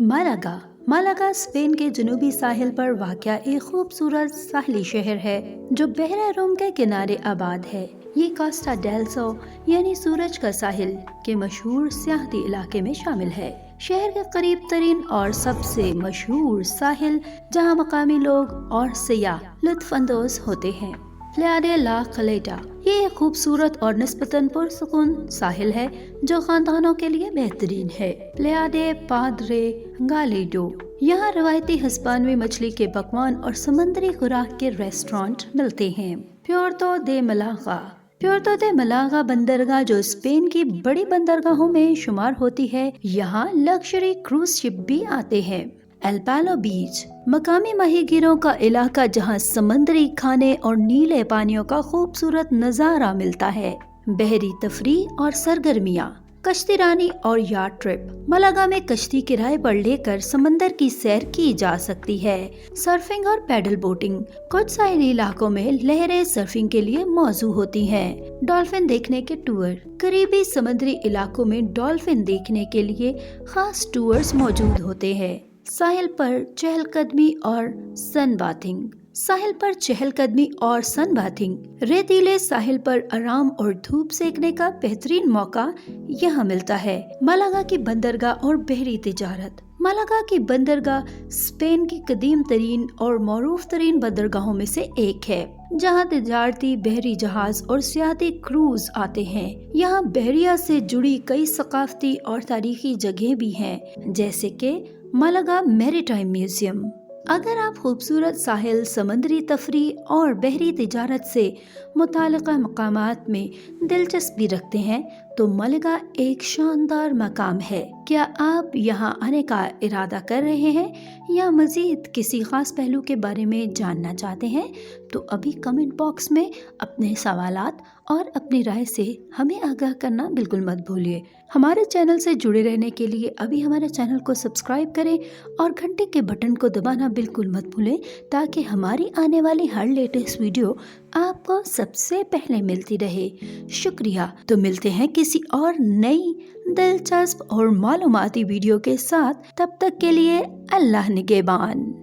Malaga Malaga Spain के जनूबी साहिल पर वाक़या एक खूबसूरत साहली शहर है जो बहरा रोम के किनारे आबाद है। ये कोस्टा डेल सो यानी सूरज का साहिल के मशहूर सियाहती इलाके में शामिल है। शहर के करीब तरीन और सबसे मशहूर साहिल जहाँ मकामी लोग और सयाह लुत्फ अंदोज होते हैं। प्लेया दे ला कलेटा ये एक खूबसूरत और निस्बतन पुरसुकून साहिल है जो खानदानों के लिए बेहतरीन है। प्लेया दे पाद्रे गालिडो यहाँ रवायती हिस्पानवी मछली के पकवान और समुद्री खुराक के रेस्टोरेंट मिलते हैं। प्योर्तो दे मलागा बंदरगाह जो स्पेन की बड़ी बंदरगाहों में शुमार होती है, यहाँ लग्जरी क्रूज शिप भी आते हैं। एल पालो बीच मकामी माहीगीरों का इलाका जहां समंदरी खाने और नीले पानियों का खूबसूरत नजारा मिलता है। बहरी तफरीह और सरगर्मियां, कश्ती रानी और याट ट्रिप। मलागा में कश्ती किराए पर लेकर समंदर की सैर की जा सकती है। सर्फिंग और पैडल बोटिंग, कुछ साहिली इलाकों में लहरें सर्फिंग के लिए मौजू होती हैं। डॉल्फिन देखने के टूर, करीबी समुद्री इलाकों में डॉल्फिन देखने के लिए खास टूर्स मौजूद होते हैं। साहिल पर चहलकदमी और सन बाथिंग, रेतीले साहिल पर आराम और धूप सेकने का बेहतरीन मौका यहाँ मिलता है। मालागा की बंदरगाह और बहरी तिजारत, मालागा की बंदरगाह स्पेन की कदीम तरीन और मौरूफ तरीन बंदरगाहों में से एक है जहाँ तिजारती बहरी जहाज और सियाहती क्रूज आते हैं। यहाँ बहरिया से जुड़ी कई सकाफती और तारीखी जगह भी हैं, जैसे कि मालागा मैरीटाइम म्यूजियम। अगर आप खूबसूरत साहिल, समुद्री तफरीह और बहरी तिजारत से मुताल्लिक़ा मकामात में दिलचस्पी रखते हैं तो मालागा एक शानदार मकाम है। क्या आप यहाँ आने का इरादा कर रहे हैं या मज़ीद किसी खास पहलू के बारे में जानना चाहते हैं तो अभी कमेंट बॉक्स में अपने सवालात और अपनी राय से हमें आगाह करना बिल्कुल मत भूलिए। हमारे चैनल से जुड़े रहने के लिए अभी हमारे चैनल को सब्सक्राइब करें और घंटे के बटन को दबाना बिल्कुल मत भूलें ताकि हमारी आने वाली हर लेटेस्ट वीडियो आपको सबसे पहले मिलती रहे। शुक्रिया। तो मिलते हैं किसी और नई दिलचस्प और मालूमाती वीडियो के साथ। तब तक के लिए अल्लाह निगहबान।